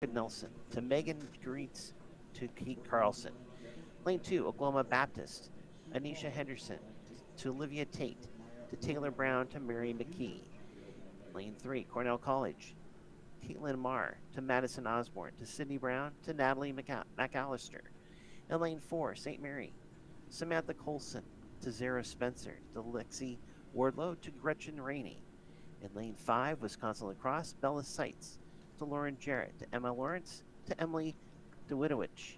Nelson to Megan Greets to Kate Carlson. Lane 2, Oklahoma Baptist, Anisha Henderson to Olivia Tate to Taylor Brown to Mary McKee. Lane 3, Cornell College, Caitlin Marr to Madison Osborne to Sidney Brown to Natalie McAllister. In Lane 4, St. Mary, Samantha Colson to Zara Spencer to Lexi Wardlow to Gretchen Rainey. In Lane 5, Wisconsin Lacrosse, Bella Seitz to Lauren Jarrett to Emma Lawrence to Emily DeWitowicz.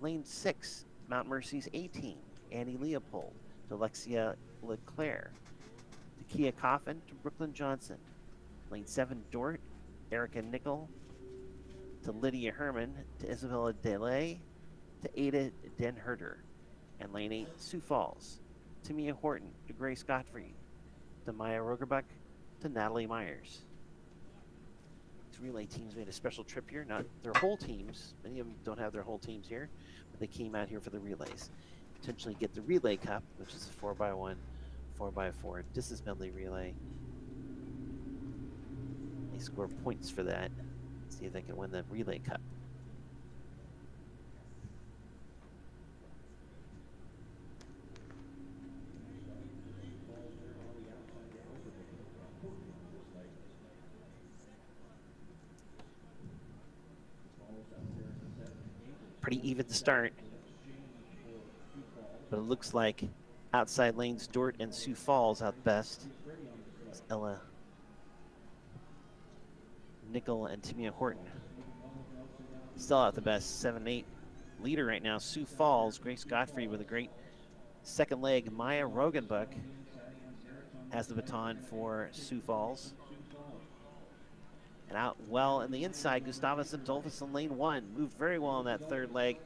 Lane 6, Mount Mercy's A-Team, Annie Leopold to Lexia Leclerc to Kia Coffin to Brooklyn Johnson. Lane 7, Dort, Erica Nickel to Lydia Herman to Isabella DeLay to Ada Denherder. And Lane 8, Sioux Falls, to Mia Horton to Grace Godfrey to Maya Rogerbuck to Natalie Myers. These relay teams made a special trip here, not their whole teams. Many of them don't have their whole teams here, but they came out here for the relays. Potentially get the Relay Cup, which is a 4x1, 4x4 distance medley relay. They score points for that. See if they can win the Relay Cup. Pretty even to start, but it looks like outside lanes Dort and Sioux Falls out best. It's Ella Nickel and Timea Horton still out the best. 7-8 leader right now. Sioux Falls, Grace Godfrey with a great second leg. Maya Rogenbuck has the baton for Sioux Falls. And out well in the inside, Gustavus Adolphus in lane 1. Moved very well in that third leg.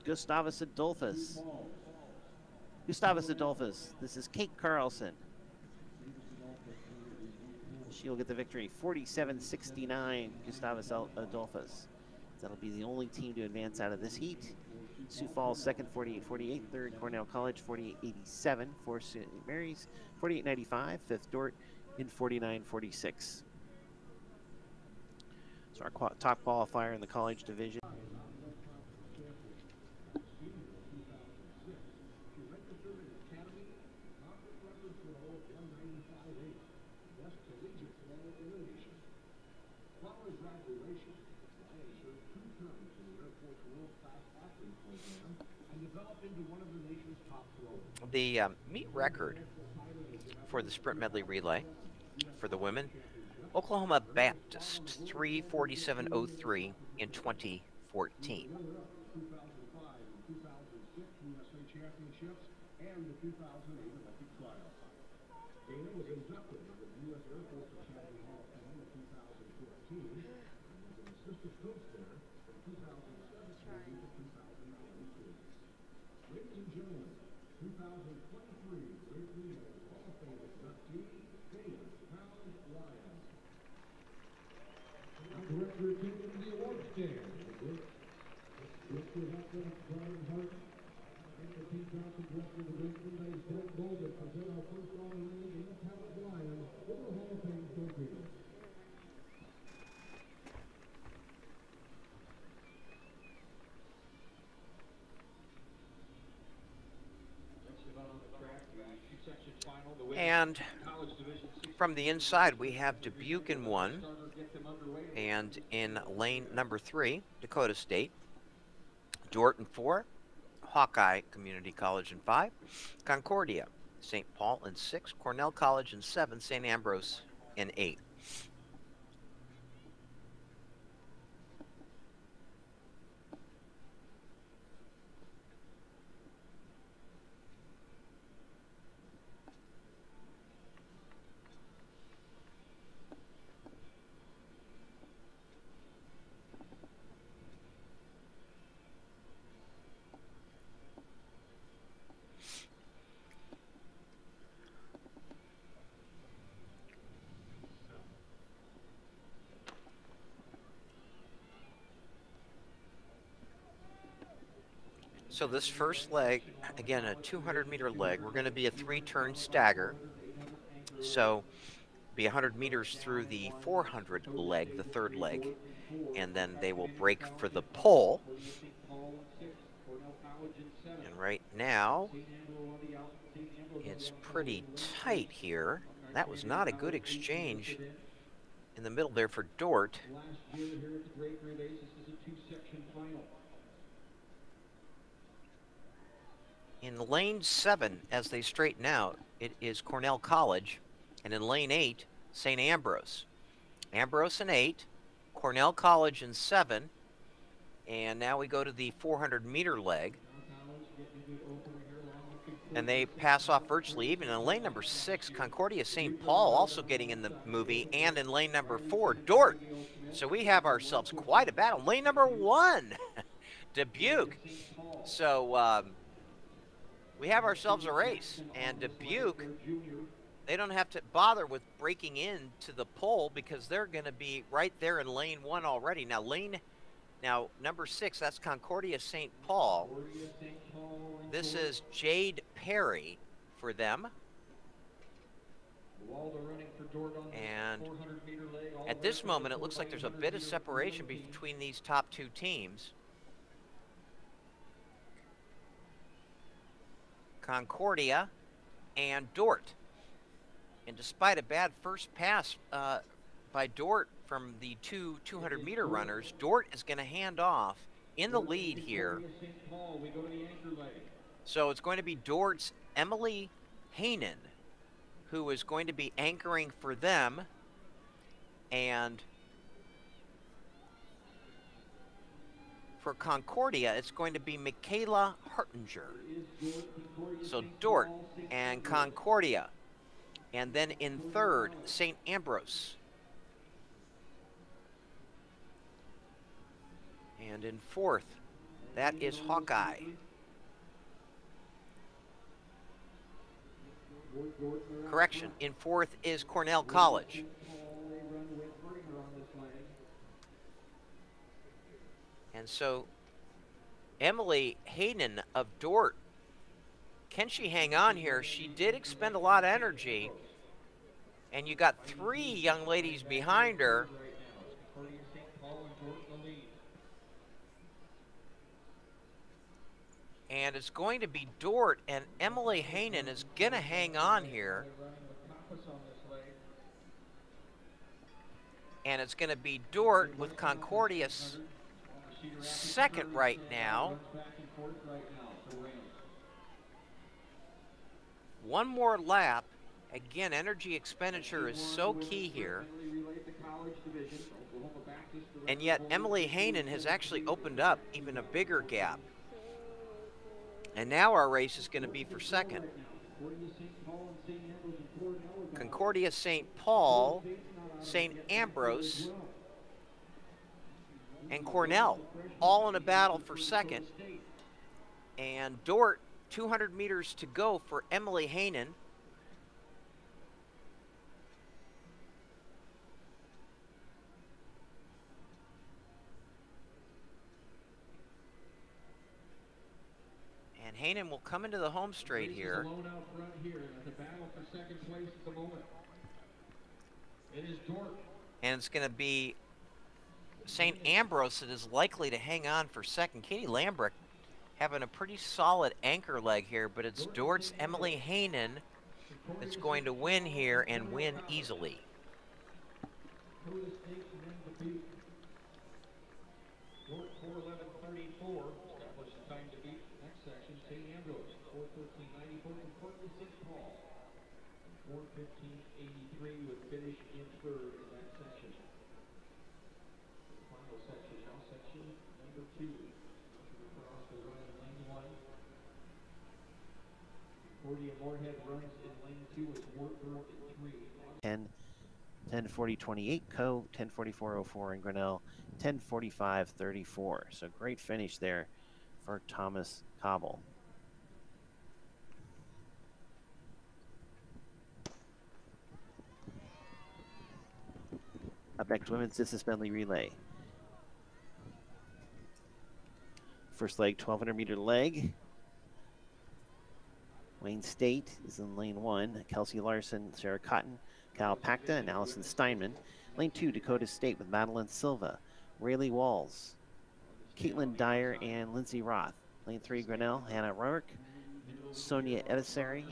Gustavus Adolphus. Gustavus Adolphus. This is Kate Carlson. She'll get the victory. 47-69, Gustavus Adolphus. That'll be the only team to advance out of this heat. Sioux Falls second, 48-48. Third, Cornell College, 48-87. Fourth, St. Mary's, 48-95. Fifth, Dort in 49-46. So our top qualifier in the college division. The meet record for the sprint medley relay for the women, Oklahoma Baptist 3:47:03 in 2014. And from the inside, we have Dubuque in 1, and in lane number 3, Dakota State, Dort in 4, Hawkeye Community College in 5, Concordia, St. Paul in 6, Cornell College in 7, St. Ambrose in 8. So this first leg, again, a 200-meter leg. We're going to be a 3-turn stagger. So be 100 meters through the 400 leg, the third leg. and then they will break for the pole. And right now, it's pretty tight here. That was not a good exchange in the middle there for Dort. In lane 7, as they straighten out, it is Cornell College, and in lane 8, St. Ambrose. Ambrose in 8, Cornell College in 7, and now we go to the 400-meter leg. And they pass off virtually even. In lane number 6, Concordia St. Paul also getting in the movie, and in lane number 4, Dort. So we have ourselves quite a battle. Lane number 1, Dubuque. So we have ourselves a race, and Dubuque, they don't have to bother with breaking into the pole because they're going to be right there in lane 1 already. Now number 6, that's Concordia St. Paul. This is Jade Perry for them. And at this moment, it looks like there's a bit of separation between these top 2 teams. Concordia and Dort. And despite a bad first pass by Dort from the 200-meter runners, Dort is going to hand off in the lead here. So it's going to be Dort's Emily Hainan, who is going to be anchoring for them. And for Concordia, it's going to be Michaela Hartinger. So Dort and Concordia. And then in 3rd, St. Ambrose. And in 4th, that is Hawkeye. Correction, in 4th is Cornell College. And so Emily Hayden of Dort, can she hang on here? She did expend a lot of energy, and you got 3 young ladies behind her. And it's going to be Dort, and Emily Hainan is going to hang on here. And it's going to be Dort with Concordia's 2nd right now. One more lap. Again, energy expenditure is so key here. And yet Emily Hainan has actually opened up even a bigger gap. And now our race is going to be for 2nd. Concordia St. Paul, St. Ambrose, and Cornell, all in a battle for 2nd. And Dort, 200 meters to go for Emily Hainan. And Hainan will come into the home straight here. And it's going to be St. Ambrose that is likely to hang on for 2nd. Katie Lambrick having a pretty solid anchor leg here, but it's Dort's Emily Hainan that's going to win here and win easily. Dort 4:11:34. Time to beat. Next section, St. Ambrose, 4:13:94 from Cornell St. Paul. 4:15:83 would finish in 3rd in that section. The final section now, section number 2. Across the run in lane 1. Concordia Moorhead runs in lane 2 with Wartburg in 3. 10:40:28 Co, 10:44:04 in Grinnell, 10:45:34. So great finish there for Thomas Cobble. Up next, women's distance medley relay. First leg, 1,200 meter leg. Wayne State is in lane 1. Kelsey Larson, Sarah Cotton, Cal Pacta, and Allison Steinman. Lane 2, Dakota State with Madeline Silva, Rayleigh Walls, Caitlin Dyer, and Lindsay Roth. Lane 3, Grinnell, Hannah Rourke, Sonia Edisari,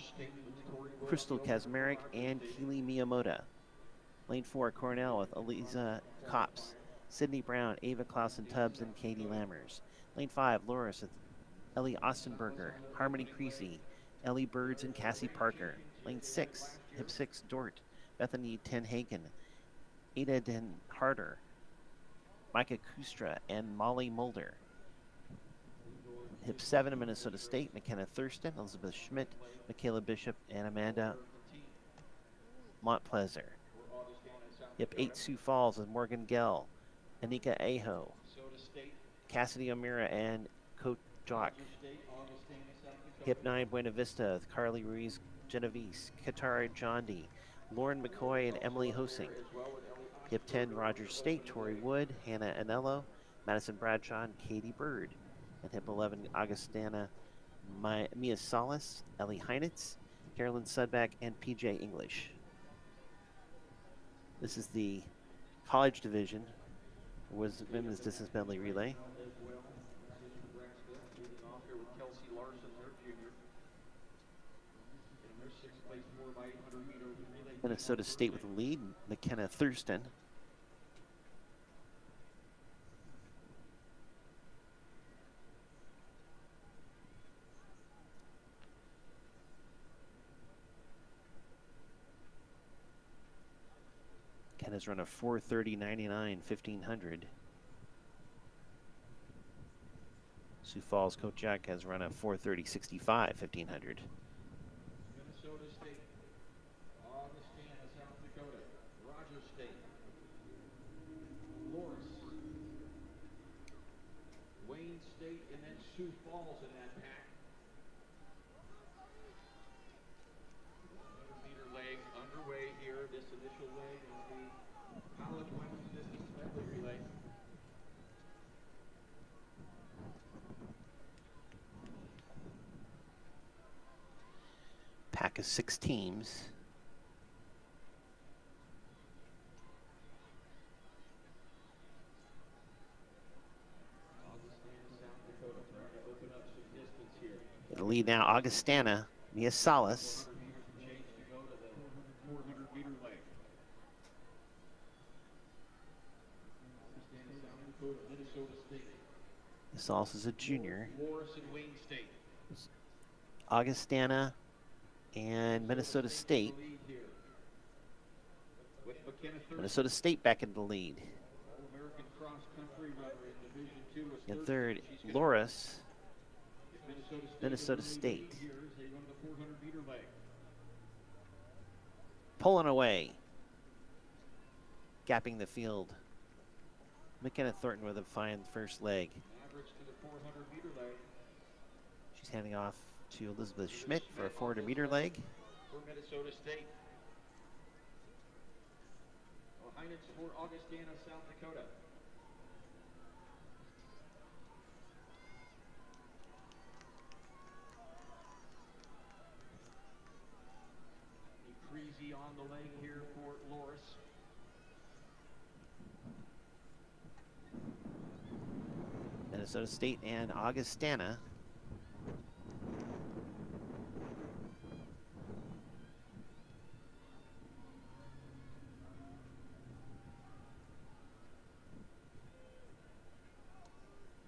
Crystal Kazmarek, and Keely Miyamoto. Lane 4, Cornell with Eliza Copps, Sidney Brown, Ava Clausen-Tubbs, and Katie Lammers. Lane 5, Loris with Ellie Ostenberger, Harmony Creasy, Ellie Birds, and Cassie Parker. Lane 6, Hip 6, Dort, Bethany Tenhagen, Ada Den Harder, Micah Kustra, and Molly Mulder. Hip 7, Minnesota State, McKenna Thurston, Elizabeth Schmidt, Michaela Bishop, and Amanda Montplaisir. Hip 8, Sioux Falls with Morgan Gell, Anika Aho, Cassidy O'Meara, and Coach Jock. Hip 9, Buena Vista with Carly Ruiz Genovese, Katara Jondi, Lauren McCoy, and Emily Hosing. Hip 10, Rogers State, Tori Wood, Hannah Anello, Madison Bradshaw, and Katie Bird. And Hip 11, Augustana Mia Salas, Ellie Heinitz, Carolyn Sudback, and PJ English. This is the college division, was women's distance medley relay. Minnesota State with the lead, McKenna Thurston. Kenna's run a 4:30.99 1500. Sioux Falls Coach Jack has run a 4:30.65 1500. Minnesota State, Augustana, South Dakota, Rogers State, Loris, Wayne State, and then Sioux Falls in that pack. 100-meter leg underway here. This initial leg of the college women's distance medley relay. Pack of 6 teams. The lead now, Augustana, Mia Salas. Salas is a junior. Augustana and Minnesota State. Minnesota State back in the lead. In third, Loris, Minnesota State. Pulling away. Gapping the field. McKenna Thornton with a fine first leg. She's handing off to Elizabeth Schmidt for a 400-meter leg. For Minnesota State. Heinitz for Augustana, South Dakota. Creasy on the leg here for Loris. Minnesota State and Augustana.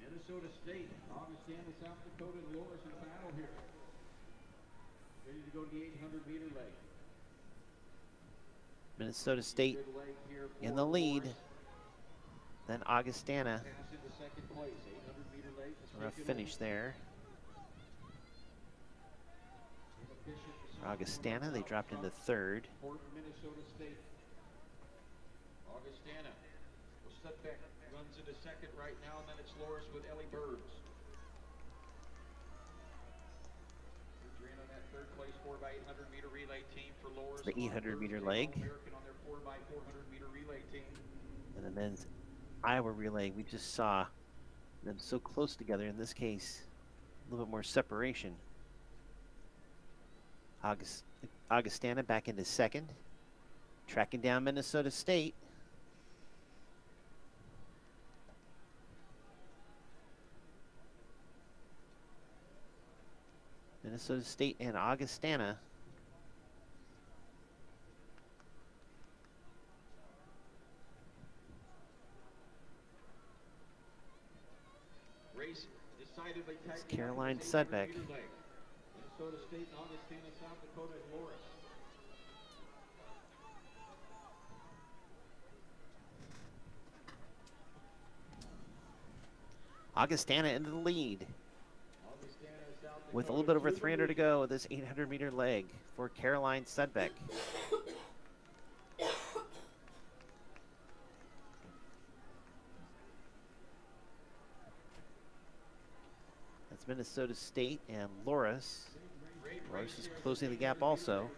Minnesota State, Augustana, South Dakota, and Loris in battle here. Ready to go to the 800-meter leg. Minnesota State in the lead. Then Augustana. Rough finish there. Augustana, they dropped into third. Minnesota State. Augustana will step back, runs into second right now, and then it's Loris with Ellie Birds. On that third place 4x800-meter relay team for Loris. The 800-meter leg. American on their 4x400-meter relay team. And the men's Iowa relay, we just saw them so close together. In this case, a little bit more separation. Augustana back into second, tracking down Minnesota State. Minnesota State and Augustana. Race decidedly tight. It's Caroline Sudbeck. Minnesota State and Augustana, South Dakota, and Loris. Augustana into the lead with a little bit over 300 to go with this 800-meter leg for Caroline Sudbeck. That's Minnesota State and Loris. Loris is closing the gap also.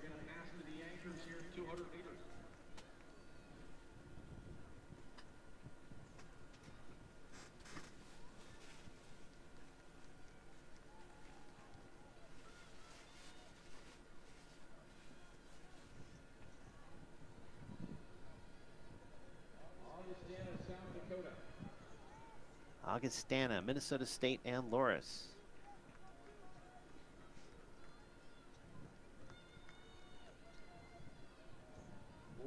Augustana, Minnesota State, and Loris.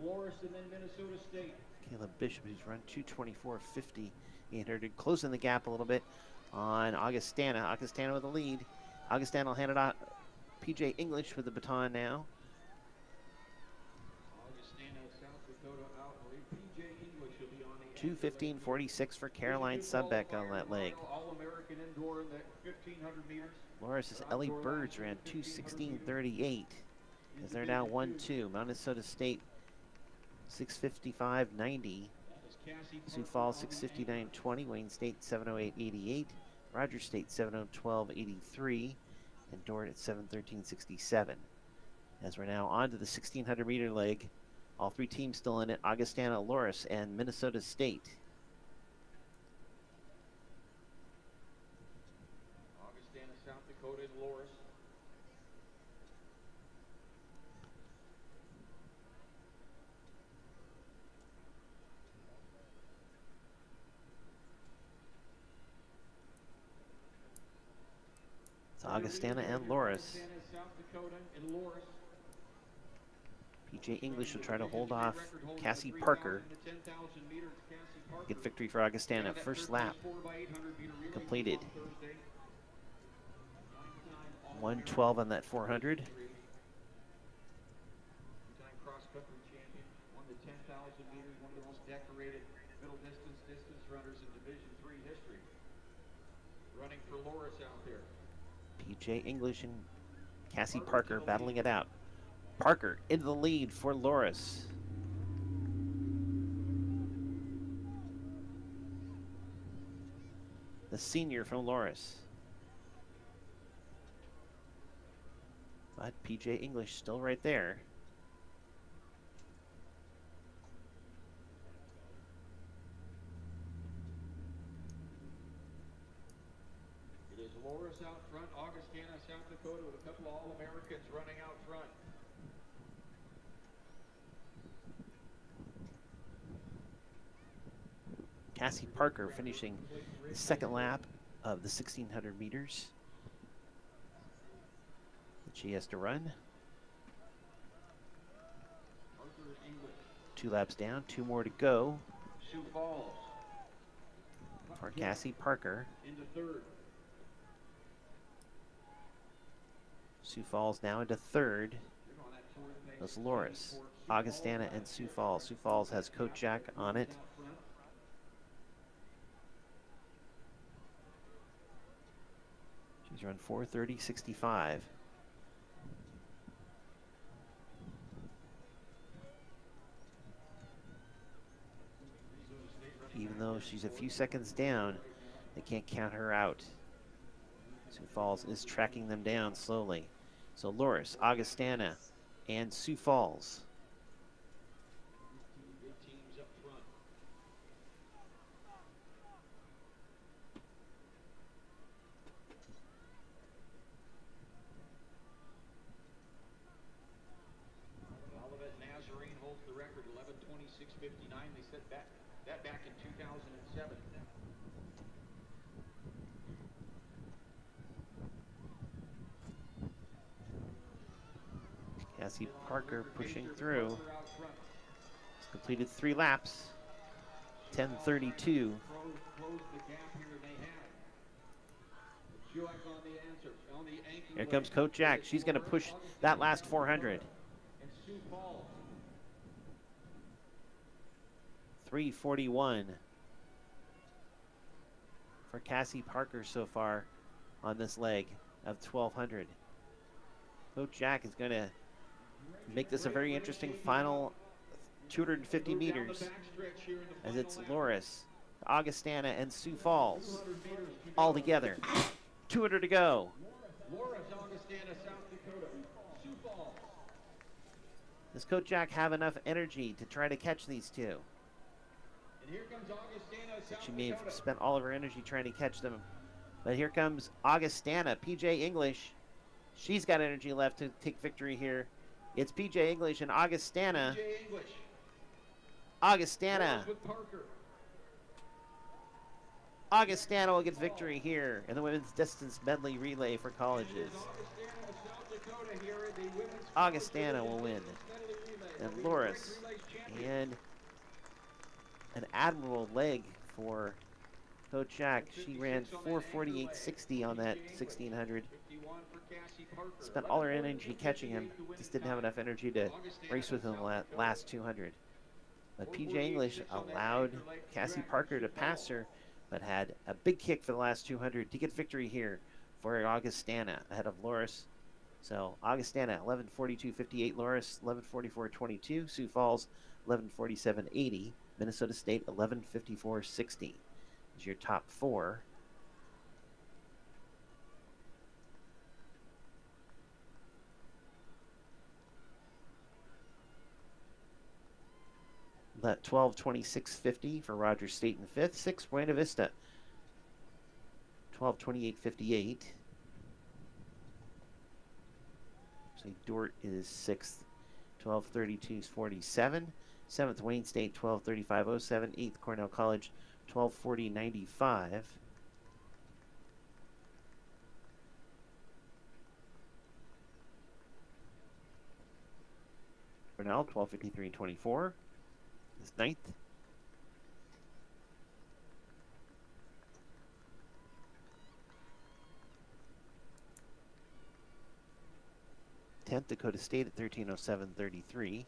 Loris and then Minnesota State. Caleb Bishop, who's run 2:24.50, 800, closing the gap a little bit on Augustana. Augustana with the lead. Augustana will hand it out. PJ English with the baton now. Augustana, South Dakota out. PJ English will be on the 2:15.46 for Caroline Sudbeck on that leg. All-American indoor in the 1,500 meters. Loris' Ellie Birds ran 2:16.38 as they're now 1-2. Minnesota State 6:55.90. Sioux Falls 6:59.20. Wayne State 7:08.88. Rogers State 7:12.83. And Dordt at 7:13.67. As we're now on to the 1,600-meter leg. All three teams still in it: Augustana, Loris, and Minnesota State. Augustana, South Dakota, and Loris. It's Augustana and Loris. South Dakota and Loris. PJ English will try to hold off Cassie Parker. Good victory for Augustana. First lap completed. 1:12 on that 400. Two-time cross-country champion, won the 10,000 meters, one of the most decorated middle distance runners in Division III history. Running for Loris out there. PJ English and Cassie Parker battling it out. Parker into the lead for Loris. The senior from Loris. But PJ English still right there. It is Loris out front, Augustana, South Dakota, with a couple of All-Americans running out front. Cassie Parker finishing the second lap of the 1,600 meters that she has to run. 2 laps down, 2 more to go Sioux Falls for Cassie Parker. into third. Sioux Falls now into third. That's Loris, Augustana, and Sioux Falls. Sioux Falls has Coach Jack on it. She's run 4:30.65. Even though she's a few seconds down, they can't count her out. Sioux Falls is tracking them down slowly. So Loris, Augustana, and Sioux Falls. Holds the record 11:26.59. They set that back in 2007. Cassie Parker pushing through. He's completed 3 laps. 10:32. Here comes Coach Jack. She's going to push that last 400. 3:41 for Cassie Parker so far on this leg of 1200. Coach Jack is going to make this a very interesting final 250 meters as it's Loris, Augustana, and Sioux Falls all together. 200 to go. Does Coach Jack have enough energy to try to catch these two? She may have spent all of her energy trying to catch them. But here comes Augustana, PJ English. She's got energy left to take victory here. It's PJ English and Augustana. Augustana will get victory here in the women's distance medley relay for colleges. Augustana will win. And Loris. And an admirable leg for Coach Jack. She ran 4:48.60 on that 1600. Spent all her energy catching him. Just didn't have enough energy to race with him the last 200. But PJ English allowed Cassie Parker to pass her, but had a big kick for the last 200 to get victory here for Augustana ahead of Loris. So Augustana 11:42.58, Loris 11:44.22, Sioux Falls 11:47.80, Minnesota State 11:54.60 is your top 4. That 12:26.50 for Rogers State in 5th. 6th, Buena Vista 12:28.58. So Dort is 6th, 12:32.47. 7th, Wayne State 12:35.07. 8th, Cornell College 12:40.95. Cornell 12:53.24 is 9th. 10th, Dakota State at 13:07.33.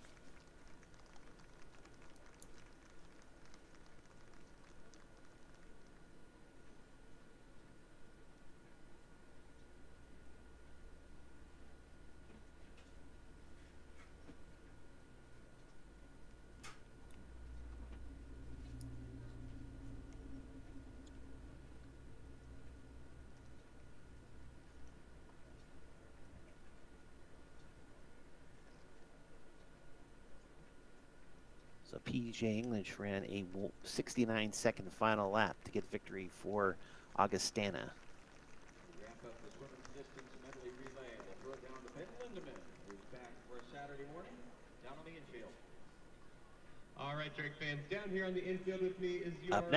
So PJ English ran a 69-second final lap to get victory for Augustana. Wrap up this women's distance medley relay. We'll throw it down to Ben Lindemann, who's back for a Saturday morning down on the infield. All right, Drake fans, down here on the infield with me is your Up next.